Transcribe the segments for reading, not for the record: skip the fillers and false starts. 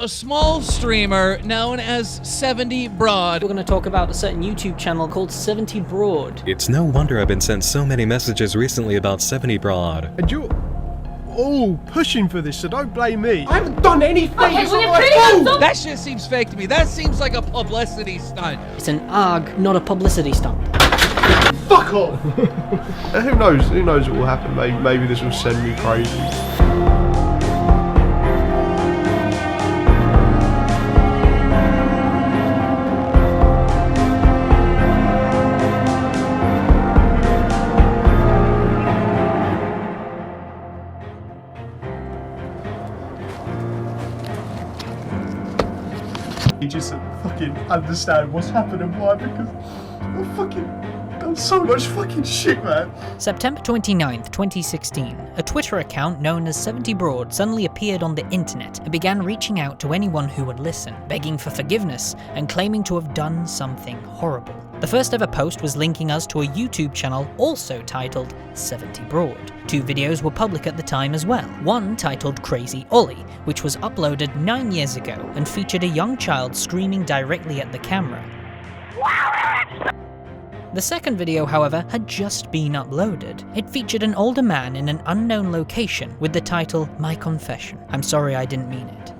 A small streamer known as Seventybroad. We're going to talk about a certain YouTube channel called Seventybroad. It's no wonder I've been sent so many messages recently about Seventybroad. And you're all pushing for this, so don't blame me. I haven't done anything. Okay, that shit seems fake to me. That seems like a publicity stunt. It's an ARG, not a publicity stunt. Fuck off. Who knows? Who knows what will happen? Maybe this will send me crazy. You just fucking understand what's happening, why? Because I've fucking done so much fucking shit, man. September 29th, 2016, a Twitter account known as Seventybroad suddenly appeared on the internet and began reaching out to anyone who would listen, begging for forgiveness and claiming to have done something horrible. The first ever post was linking us to a YouTube channel also titled Seventybroad. 2 videos were public at the time as well. One titled Crazy Ollie, which was uploaded 9 years ago and featured a young child screaming directly at the camera. The second video, however, had just been uploaded. It featured an older man in an unknown location with the title My Confession. I'm sorry I didn't mean it.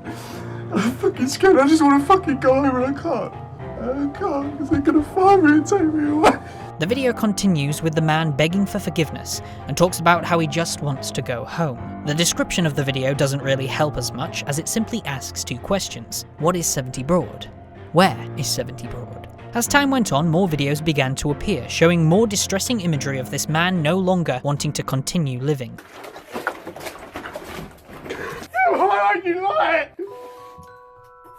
I'm fucking scared. I just want to fucking go home and I can't. I can't because they're gonna find me and take me away. The video continues with the man begging for forgiveness and talks about how he just wants to go home. The description of the video doesn't really help as much as it simply asks 2 questions. What is Seventybroad? Where is Seventybroad? As time went on, more videos began to appear, showing more distressing imagery of this man no longer wanting to continue living. Why are you lying?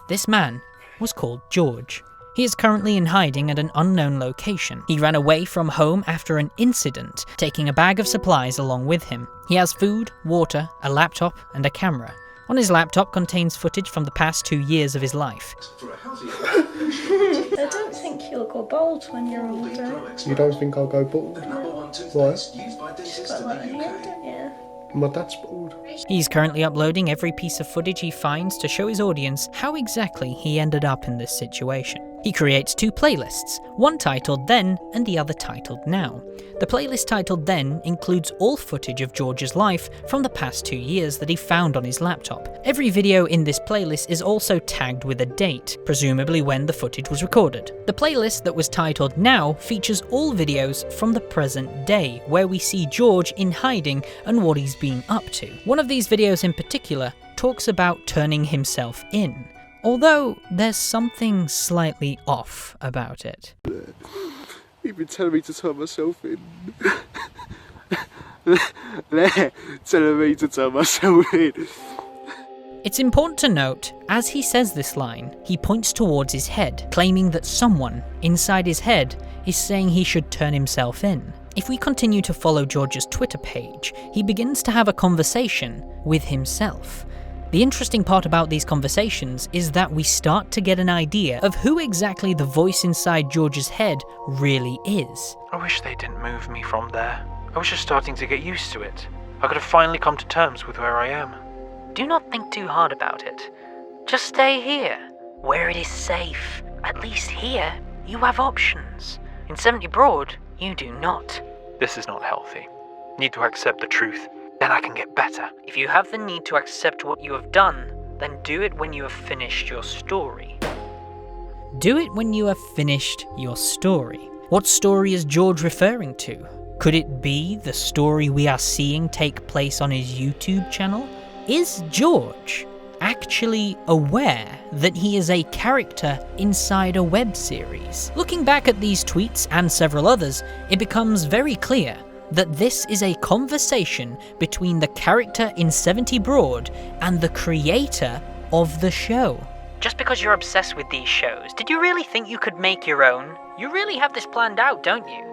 This man was called George. He is currently in hiding at an unknown location. He ran away from home after an incident, taking a bag of supplies along with him. He has food, water, a laptop, and a camera. On his laptop contains footage from the past 2 years of his life. I don't think you'll go bald when you're older. You don't think I'll go bald? Why? You've got a lot of hair, don't you? My dad's bald. He's currently uploading every piece of footage he finds to show his audience how exactly he ended up in this situation. He creates 2 playlists, one titled Then and the other titled Now. The playlist titled Then includes all footage of George's life from the past 2 years that he found on his laptop. Every video in this playlist is also tagged with a date, presumably when the footage was recorded. The playlist that was titled Now features all videos from the present day, where we see George in hiding and what he's been up to. One of these videos in particular talks about turning himself in, although there's something slightly off about it. You've been telling me to turn myself in. Telling me to turn myself in. It's important to note, as he says this line, he points towards his head, claiming that someone inside his head is saying he should turn himself in. If we continue to follow George's Twitter page, he begins to have a conversation with himself. The interesting part about these conversations is that we start to get an idea of who exactly the voice inside George's head really is. I wish they didn't move me from there. I was just starting to get used to it. I could have finally come to terms with where I am. Do not think too hard about it. Just stay here, where it is safe. At least here, you have options. In Seventybroad, you do not. This is not healthy. Need to accept the truth. Then I can get better. If you have the need to accept what you have done, then do it when you have finished your story. Do it when you have finished your story. What story is George referring to? Could it be the story we are seeing take place on his YouTube channel? Is George actually aware that he is a character inside a web series? Looking back at these tweets and several others, it becomes very clear that this is a conversation between the character in Seventybroad and the creator of the show. Just because you're obsessed with these shows, did you really think you could make your own? You really have this planned out, don't you?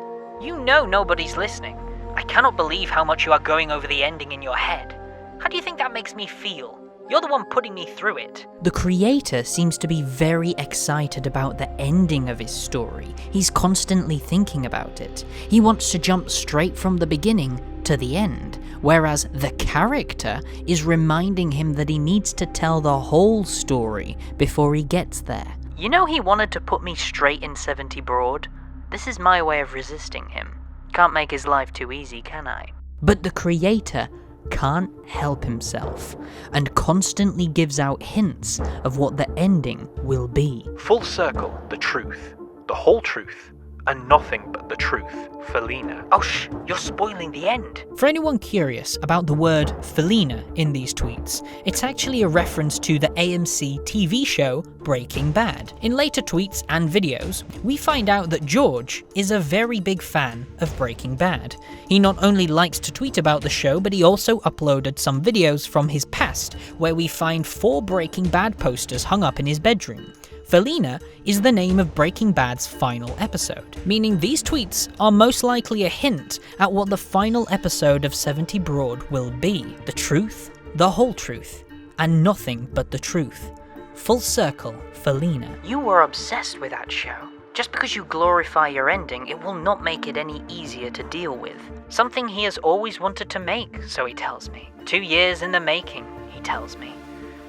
You know nobody's listening. I cannot believe how much you are going over the ending in your head. How do you think that makes me feel? You're the one putting me through it. The creator seems to be very excited about the ending of his story. He's constantly thinking about it. He wants to jump straight from the beginning to the end, whereas the character is reminding him that he needs to tell the whole story before he gets there. You know, he wanted to put me straight in 70broad. This is my way of resisting him. Can't make his life too easy, can I? But the creator can't help himself and constantly gives out hints of what the ending will be. Full circle, the truth. The whole truth. And nothing but the truth, Felina. Oh shh, you're spoiling the end. For anyone curious about the word Felina in these tweets, it's actually a reference to the AMC TV show Breaking Bad. In later tweets and videos, we find out that George is a very big fan of Breaking Bad. He not only likes to tweet about the show, but he also uploaded some videos from his past, where we find 4 Breaking Bad posters hung up in his bedroom. Felina is the name of Breaking Bad's final episode, meaning these tweets are most likely a hint at what the final episode of 70broad will be. The truth, the whole truth, and nothing but the truth. Full circle, Felina. You were obsessed with that show. Just because you glorify your ending, it will not make it any easier to deal with. Something he has always wanted to make, so he tells me. 2 years in the making, he tells me.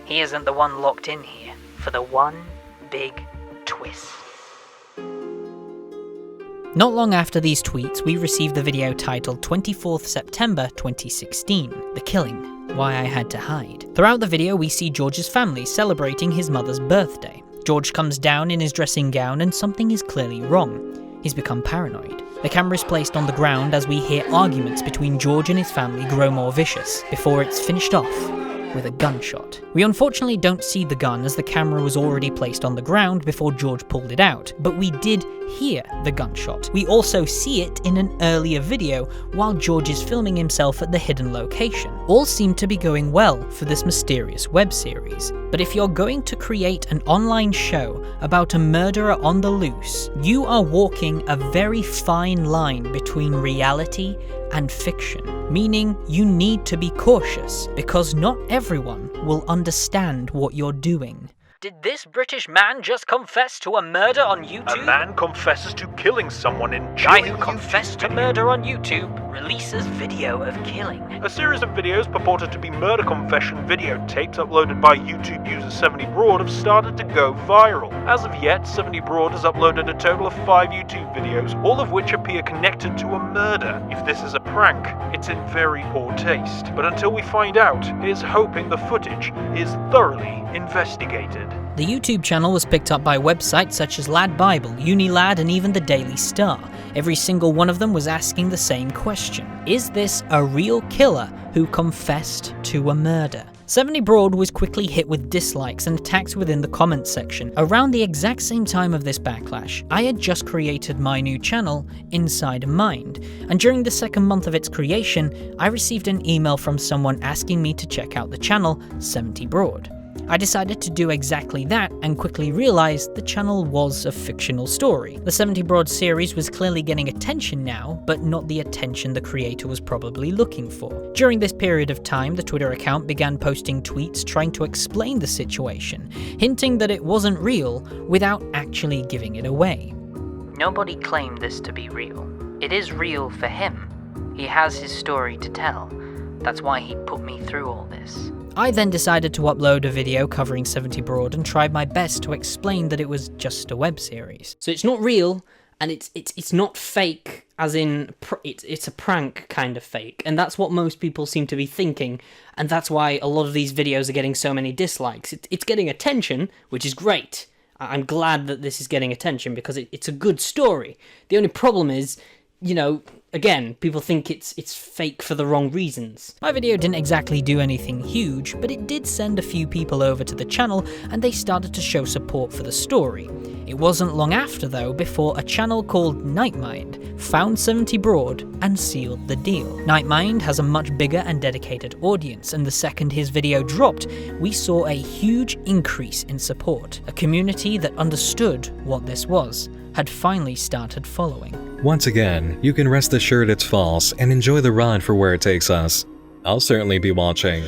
He isn't the one locked in here for the one big twist. Not long after these tweets, we received the video titled 24th September 2016, The Killing, Why I Had to Hide. Throughout the video, we see George's family celebrating his mother's birthday. George comes down in his dressing gown and something is clearly wrong. He's become paranoid. The camera is placed on the ground as we hear arguments between George and his family grow more vicious, before it's finished off with a gunshot. We unfortunately don't see the gun as the camera was already placed on the ground before George pulled it out, but we did hear the gunshot. We also see it in an earlier video while George is filming himself at the hidden location. All seem to be going well for this mysterious web series, but if you're going to create an online show about a murderer on the loose, you are walking a very fine line between reality and fiction, meaning you need to be cautious because not everyone will understand what you're doing. Did this British man just confess to a murder on YouTube? A man confesses to killing someone in Guy jail. who confessed to murder on YouTube releases video of killing. A series of videos purported to be murder confession videotapes uploaded by YouTube user 70broad have started to go viral. As of yet, 70broad has uploaded a total of 5 YouTube videos, all of which appear connected to a murder. If this is a prank, it's in very poor taste. But until we find out, here's hoping the footage is thoroughly investigated. The YouTube channel was picked up by websites such as Lad Bible, Unilad, and even the Daily Star. Every single one of them was asking the same question. Is this a real killer who confessed to a murder? 70broad was quickly hit with dislikes and attacks within the comments section. Around the exact same time of this backlash, I had just created my new channel, Inside Mind, and during the second month of its creation, I received an email from someone asking me to check out the channel, 70broad. I decided to do exactly that and quickly realized the channel was a fictional story. The 70broad series was clearly getting attention now, but not the attention the creator was probably looking for. During this period of time, the Twitter account began posting tweets trying to explain the situation, hinting that it wasn't real without actually giving it away. Nobody claimed this to be real. It is real for him. He has his story to tell. That's why he put me through all this. I then decided to upload a video covering 70broad and tried my best to explain that it was just a web series. So it's not real, and it's not fake, as in it's a prank kind of fake, and that's what most people seem to be thinking, and that's why a lot of these videos are getting so many dislikes. It's getting attention, which is great. I'm glad that this is getting attention because it's a good story. The only problem is, you know, again, people think it's fake for the wrong reasons. My video didn't exactly do anything huge, but it did send a few people over to the channel and they started to show support for the story. It wasn't long after though before a channel called Nightmind found 70broad and sealed the deal. Nightmind has a much bigger and dedicated audience, and the second his video dropped, we saw a huge increase in support. A community that understood what this was had finally started following. Once again, you can rest assured it's false and enjoy the ride for where it takes us. I'll certainly be watching.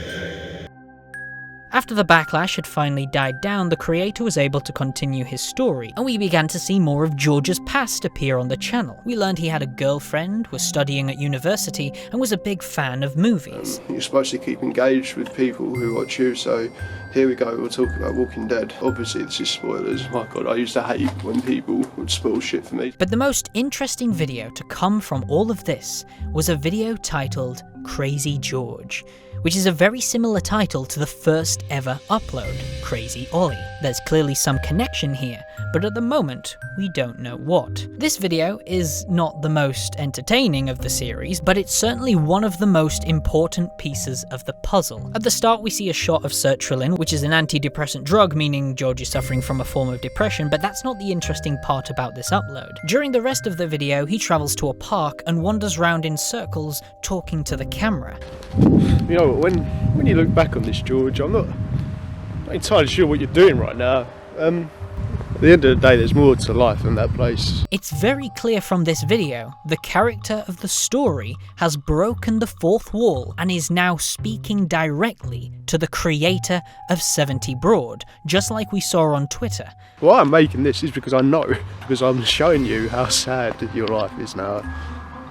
After the backlash had finally died down, the creator was able to continue his story, and we began to see more of George's past appear on the channel. We learned he had a girlfriend, was studying at university, and was a big fan of movies. You're supposed to keep engaged with people who watch you, so here we go, we'll talk about Walking Dead. Obviously this is spoilers. My god, I used to hate when people would spoil shit for me. But the most interesting video to come from all of this was a video titled Crazy George, which is a very similar title to the first ever upload, Crazy Ollie. There's clearly some connection here, but at the moment, we don't know what. This video is not the most entertaining of the series, but it's certainly one of the most important pieces of the puzzle. At the start, we see a shot of sertraline, which is an antidepressant drug, meaning George is suffering from a form of depression, but that's not the interesting part about this upload. During the rest of the video, he travels to a park and wanders around in circles, talking to the camera. You know, when you look back on this, George, I'm not entirely sure what you're doing right now. At the end of the day, there's more to life than that place. It's very clear from this video, the character of the story has broken the fourth wall and is now speaking directly to the creator of Seventybroad, just like we saw on Twitter. Why I'm making this is because I know, because I'm showing you how sad your life is now.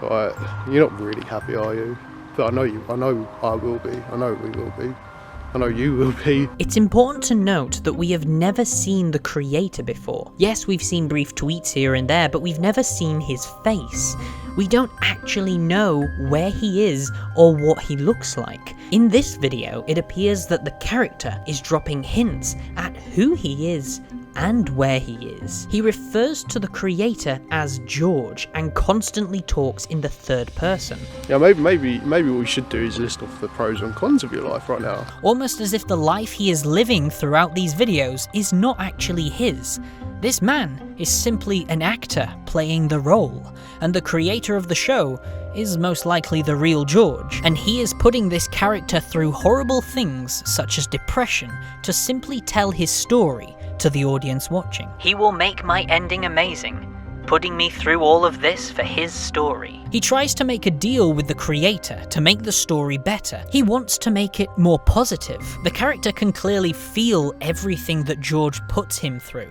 Right, you're not really happy, are you? But I know I will be, I know we will be. I know you will be. It's important to note that we have never seen the creator before. Yes, we've seen brief tweets here and there, but we've never seen his face. We don't actually know where he is or what he looks like. In this video, it appears that the character is dropping hints at who he is and where he is. He refers to the creator as George and constantly talks in the third person. Yeah, maybe what we should do is list off the pros and cons of your life right now. Almost as if the life he is living throughout these videos is not actually his. This man is simply an actor playing the role, and the creator of the show is most likely the real George, and he is putting this character through horrible things such as depression to simply tell his story to the audience watching. He will make my ending amazing, putting me through all of this for his story. He tries to make a deal with the creator to make the story better. He wants to make it more positive. The character can clearly feel everything that George puts him through.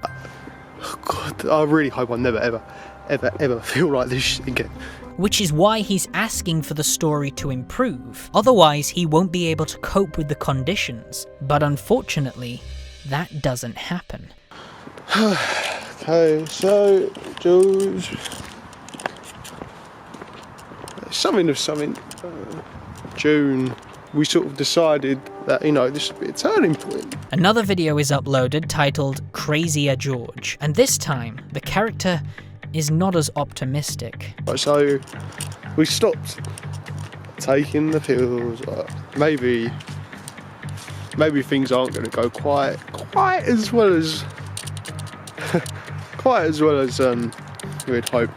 Oh God, I really hope I never ever feel like this again. Which is why he's asking for the story to improve. Otherwise, he won't be able to cope with the conditions. But unfortunately, that doesn't happen. Okay, so George, June, we sort of decided that, you know, this would be a turning point. Another video is uploaded titled Crazier George, and this time the character is not as optimistic. So we stopped taking the pills. Maybe things aren't going to go quite as well as we'd hope.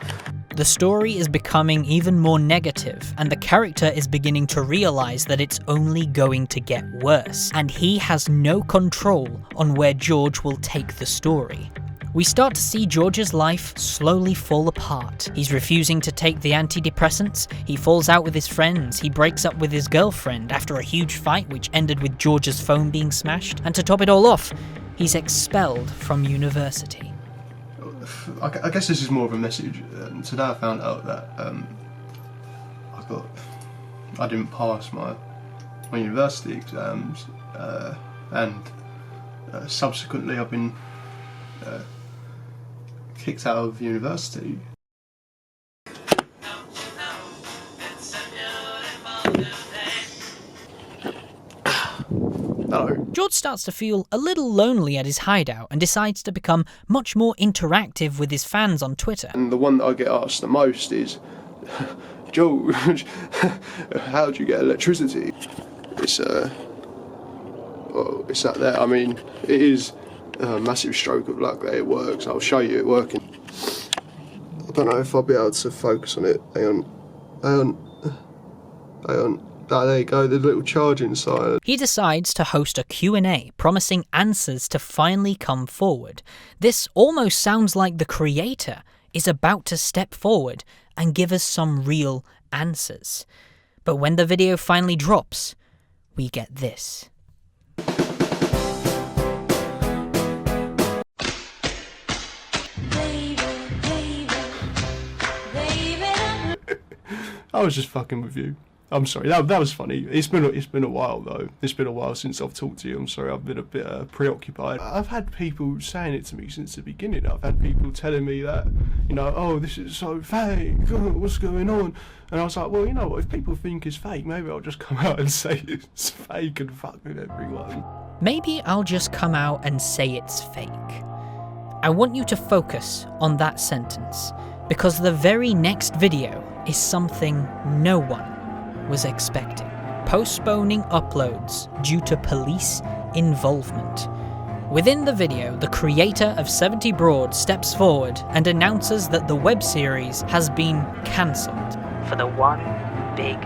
The story is becoming even more negative, and the character is beginning to realize that it's only going to get worse, and he has no control on where George will take the story. We start to see George's life slowly fall apart. He's refusing to take the antidepressants, he falls out with his friends, he breaks up with his girlfriend after a huge fight which ended with George's phone being smashed, and to top it all off, he's expelled from university. I guess this is more of a message. Today I found out that I didn't pass my university exams, and subsequently I've been kicked out of university. No. George starts to feel a little lonely at his hideout and decides to become much more interactive with his fans on Twitter. And the one that I get asked the most is, George, how do you get electricity? It's well, it's that there. I mean, it is a massive stroke of luck that it works. I'll show you it working. I don't know if I'll be able to focus on it. Hang on. Oh, there you go, the little charging sign. He decides to host a Q&A, promising answers to finally come forward. This almost sounds like the creator is about to step forward and give us some real answers. But when the video finally drops, we get this. I was just fucking with you. I'm sorry, that was funny. It's been a while though. It's been a while since I've talked to you. I'm sorry, I've been a bit preoccupied. I've had people saying it to me since the beginning. I've had people telling me that, you know, oh, this is so fake. Oh, what's going on? And I was like, well, you know what? If people think it's fake, maybe I'll just come out and say it's fake and fuck with everyone. Maybe I'll just come out and say it's fake. I want you to focus on that sentence, because the very next video is something no one was expecting. Postponing uploads due to police involvement. Within the video, the creator of Seventybroad steps forward and announces that the web series has been cancelled for the one big